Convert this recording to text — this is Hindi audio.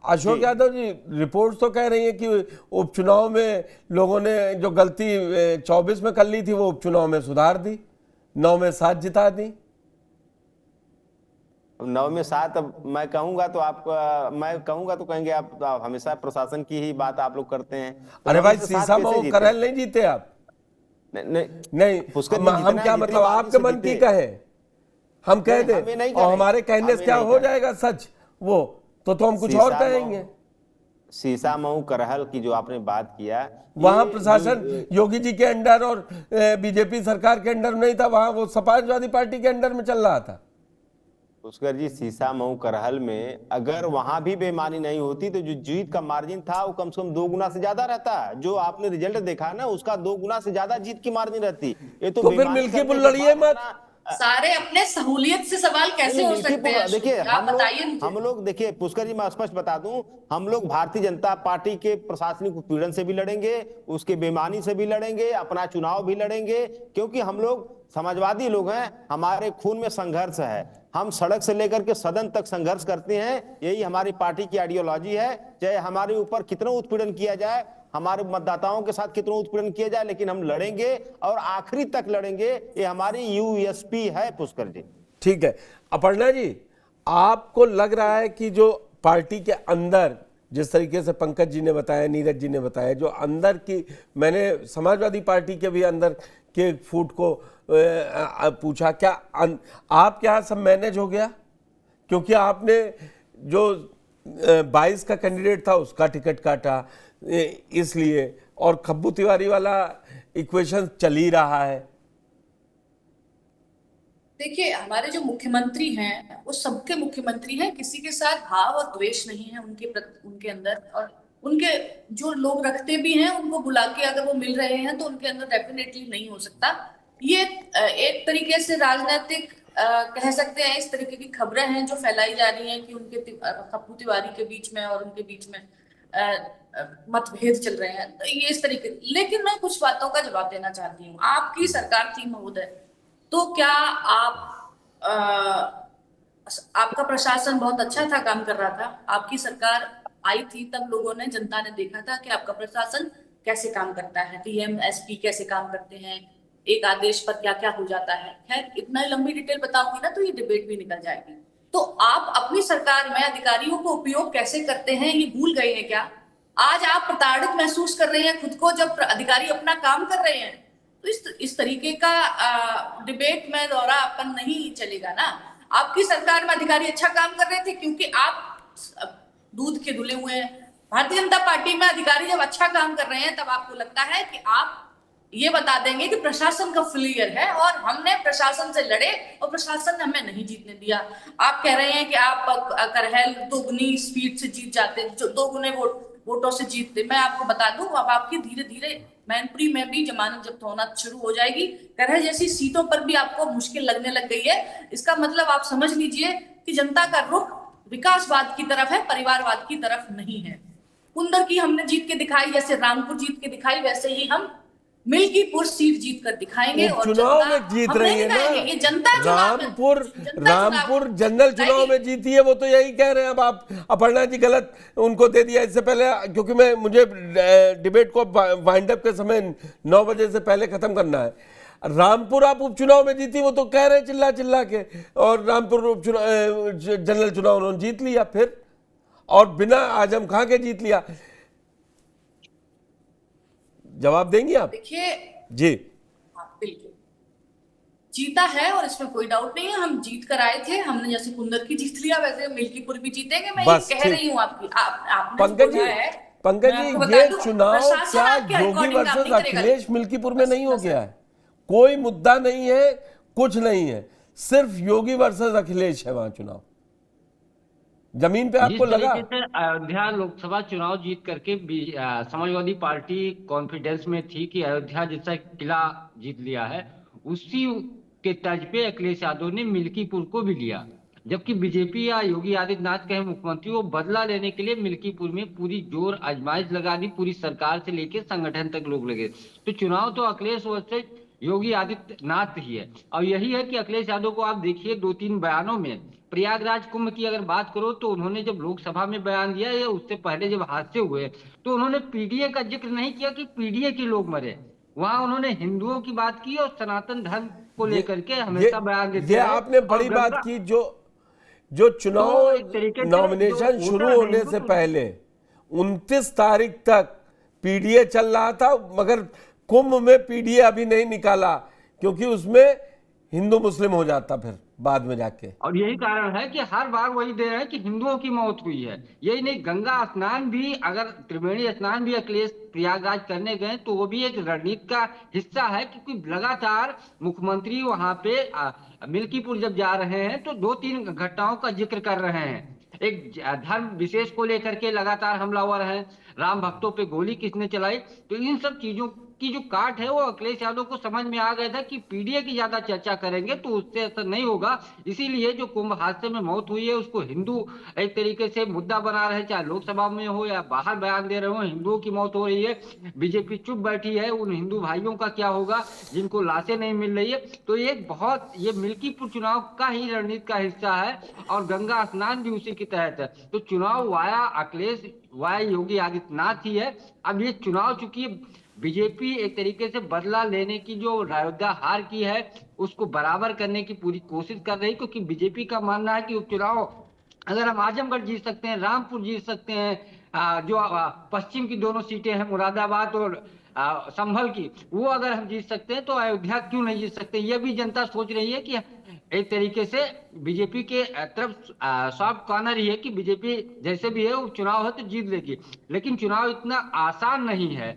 अशोक यादव जी, रिपोर्ट्स तो कह रही है कि उपचुनाव में लोगों ने जो गलती 24 में कर ली थी वो उपचुनाव में सुधार दी, 9 में 7 जिता दी। 9 में 7, अब मैं कहूंगा तो कहेंगे आप हमेशा प्रशासन की ही बात आप लोग करते हैं, तो अरे 9 में भाई, से 7 सीसा कैसे मऊ जीते? करहल नहीं जीते आप। नहीं नहीं, नहीं, पुष्कर जी हम जितना है क्या जितनी मतलब मार्जिन आपके से मन की जीते। कहे, हम कह नहीं, दें हमें नहीं और करें, हमारे कहने से हमें क्या नहीं हो करें। जाएगा सच वो, तो हम कुछ और कहेंगे। सीसा मऊ करहल की जो आपने बात किया, वहां ये जो प्रशासन योगी जी के अंडर और बीजेपी सरकार के अंडर नहीं था, वहां वो समाजवादी पार्टी के अंडर में चल रहा था। पुष्कर जी, सीसा मऊ करहल में अगर वहां भी बेईमानी नहीं होती तो जो जीत का मार्जिन था वो कम से कम 2 गुना से ज्यादा रहता। जो आपने रिजल्ट देखा ना, उसका 2 गुना से ज्यादा जीत की मार्जिन रहती। ये तो फिर बेईमानी मिल्कीपुर करने के लड़िए बाद मत। इतना सारे अपने सहूलियत से सवाल नहीं कैसे नहीं, हो सकते हैं अशोक देखिए जी? आप बताइए मुझे। हम लोग देखिए पुष्कर जी, मैं स्पष्ट बता दूं, हम लोग भारतीय जनता पार्टी के प्रशासनिक उत्पीड़न से भी लड़ेंगे, उसके बेईमानी से भी लड़ेंगे, अपना चुनाव भी लड़ेंगे, क्योंकि हम लोग समाजवादी लोग हैं, हमारे खून में संघर्ष है। हम सड़क से लेकर के सदन तक संघर्ष करते हैं, यही हमारी पार्टी की आइडियोलॉजी है। चाहे हमारे ऊपर कितना उत्पीड़न किया जाए, हमारे मतदाताओं के साथ कितना उत्पीड़न किया जाए, लेकिन हम लड़ेंगे और आखिरी तक लड़ेंगे। ये हमारी यूएसपी है पुष्कर जी। ठीक है अपर्णा जी, आपको लग रहा है कि जो पार्टी के अंदर, जिस तरीके से पंकज जी ने बताया, नीरज जी ने बताया, जो अंदर की, मैंने समाजवादी पार्टी के भी अंदर के फूट को पूछा, क्या आपके यहाँ सब मैनेज हो गया? क्योंकि आपने जो 22 का कैंडिडेट था उसका टिकट काटा, इसलिए, और खब्बू तिवारी वाला इक्वेशन चल ही रहा है। देखिए, हमारे जो मुख्यमंत्री हैं वो सबके मुख्यमंत्री हैं, किसी के साथ भाव और द्वेष नहीं है उनके अंदर। और उनके जो लोग रखते भी हैं उनको बुला के अगर वो मिल रहे हैं तो उनके अंदर डेफिनेटली नहीं हो सकता। ये एक तरीके से राजनीतिक कह सकते हैं, इस तरीके की खबरें हैं जो फैलाई जा रही हैं कि उनके खप्पू तिवारी के बीच में और उनके बीच में मतभेद चल रहे हैं, तो ये इस तरीके। लेकिन मैं कुछ बातों का जवाब देना चाहती हूँ। आपकी सरकार थी महोदय, तो क्या आपका प्रशासन बहुत अच्छा था, काम कर रहा था? आपकी सरकार आई थी तब लोगों ने, जनता ने देखा था कि आपका प्रशासन कैसे काम करता है, डीएम एसपी कैसे काम करते हैं, एक आदेश पर क्या क्या हो जाता है। खैर, इतना लंबी डिटेल बताऊंगी ना तो ये डिबेट भी निकल जाएगी। तो आप अपनी सरकार में अधिकारियों को उपयोग कैसे करते हैं ये भूल गए हैं क्या? आज आप प्रताड़ित महसूस कर रहे हैं खुद को जब अधिकारी अपना काम कर रहे हैं। तो इस तरीके का डिबेट में दौरा अपन नहीं चलेगा ना। आपकी सरकार में अधिकारी अच्छा काम कर रहे थे क्योंकि आप दूध के धुले हुए हैं। भारतीय जनता पार्टी में अधिकारी जब अच्छा काम कर रहे हैं तब आपको लगता है कि आप ये बता देंगे कि प्रशासन का फेलियर है और हमने प्रशासन से लड़े और प्रशासन ने हमें नहीं जीतने दिया। आप कह रहे हैं कि आप करहल दोगुनी स्पीड से जीत जाते, जो 2 गुने वोटों से जीतते। मैं आपको बता दूं, अब आपकी धीरे धीरे मैनपुरी में भी जमानत जब्त होना शुरू हो जाएगी। करहल जैसी सीटों पर भी आपको मुश्किल लगने लग गई है। इसका मतलब आप समझ लीजिए कि जनता का रुख विकासवाद की तरफ है, परिवारवाद की तरफ नहीं है। कुंदर की हमने जीत के दिखाई, जैसे रामपुर जीत के दिखाई, वैसे ही हम मिल्कीपुर सीट जीत कर दिखाएंगे। और उपचुनाव में जीत रही है ना, ये जनता रामपुर जनरल चुनाव में जीती है, वो तो यही कह रहे हैं। अब आप अपर्णा जी गलत उनको दे दिया इससे पहले, क्योंकि मुझे डिबेट को वाइंड अप के समय 9 बजे से पहले खत्म करना है। रामपुर आप उपचुनाव में जीती, वो तो कह रहे चिल्ला चिल्ला के, और रामपुर उपचुनाव जनरल चुनाव उन्होंने जीत लिया फिर, और बिना आजम खां के जीत लिया। जवाब देंगी आप? देखिए जी, हाँ बिल्कुल जीता है और इसमें कोई डाउट नहीं है। हम जीत कर आए थे, हमने जैसे कुंदर की जीत लिया वैसे मिल्कीपुर भी जीतेंगे। मैं ये कह रही हूँ आपकी आपने पंकज जी ये चुनाव क्या योगी वर्सेस अखिलेश मिल्कीपुर में नहीं हो गया है? कोई मुद्दा नहीं है, कुछ नहीं है, सिर्फ योगी वर्सेस अखिलेश है वहां चुनाव। जमीन पे आपको लगा? अयोध्या लोकसभा चुनाव जीत करके समाजवादी पार्टी कॉन्फिडेंस में थी कि अयोध्या जैसा किला जीत लिया है, उसी के तर्ज पे अखिलेश यादव ने मिल्कीपुर को भी लिया। जबकि बीजेपी या योगी आदित्यनाथ के मुख्यमंत्री वो बदला लेने के लिए मिल्कीपुर में पूरी जोर आजमाइश लगा दी, पूरी सरकार से लेकर संगठन तक लोग लगे। तो चुनाव तो अखिलेश वर्सेस योगी आदित्यनाथ ही है। और यही है कि अखिलेश यादव को आप देखिए 2-3 बयानों में प्रयागराज कुंभ की अगर बात करो तो उन्होंने जब लोकसभा में बयान दिया या उससे पहले जब हादसे हुए तो उन्होंने पीडीए का जिक्र नहीं किया कि पीडीए के लोग मरे। वहां उन्होंने हिंदुओं की बात की और सनातन धर्म को लेकर के हमेशा बयान देते ये रहे। आपने और बड़ी बात गंगा की, जो चुनाव तो एक तरीके से नॉमिनेशन जो शुरू वोटर होने हैं, से तो- पहले 29 तारीख तक पीडीए चल रहा था, मगर कुंभ में पीडीए अभी नहीं निकाला क्योंकि उसमें हिंदू मुस्लिम हो जाता फिर बाद में जाके। और यही कारण है कि हर बार वही दे रहे हैं कि हिंदुओं की मौत हुई है। यही नहीं, गंगा स्नान भी, अगर त्रिवेणी स्नान भी अखिलेश प्रयागराज करने गए तो वो भी एक रणनीति का हिस्सा है, क्योंकि लगातार मुख्यमंत्री वहां पे मिल्कीपुर जब जा रहे हैं तो 2-3 घटनाओं का जिक्र कर रहे हैं। एक धर्म विशेष को लेकर के लगातार हमलावर हैं, राम भक्तों पे गोली किसने चलाई, तो इन सब चीजों की जो काट है वो अखिलेश यादव को समझ में आ गया था कि पीडीए की ज्यादा चर्चा करेंगे तो उससे असर नहीं होगा। इसीलिए जो कुंभ हादसे में मौत हुई है उसको हिंदू एक तरीके से मुद्दा बना रहे, चाहे लोकसभा में हो या बाहर बयान दे रहे हो, हिंदुओं की मौत हो रही है, बीजेपी चुप बैठी है, उन हिंदू भाइयों का क्या होगा जिनको लाशें नहीं मिल रही है। तो ये मिल्कीपुर चुनाव का ही रणनीति का हिस्सा है और गंगा स्नान भी उसी के तहत है। तो चुनाव वाया अखिलेश वाया योगी आदित्यनाथ ही है। अब ये चुनाव चूंकि बीजेपी एक तरीके से बदला लेने की जो अयोध्या हार की है उसको बराबर करने की पूरी कोशिश कर रही, क्योंकि बीजेपी का मानना है कि उपचुनाव अगर हम आजमगढ़ जीत सकते हैं, रामपुर जीत सकते हैं, जो पश्चिम की दोनों सीटें हैं मुरादाबाद और संभल की, वो अगर हम जीत सकते हैं तो अयोध्या क्यों नहीं जीत सकते। ये भी जनता सोच रही है कि एक तरीके से बीजेपी के तरफ सॉफ्ट कॉर्नर ही है कि बीजेपी जैसे भी है वो चुनाव है तो जीत लेगी, लेकिन चुनाव इतना आसान नहीं है।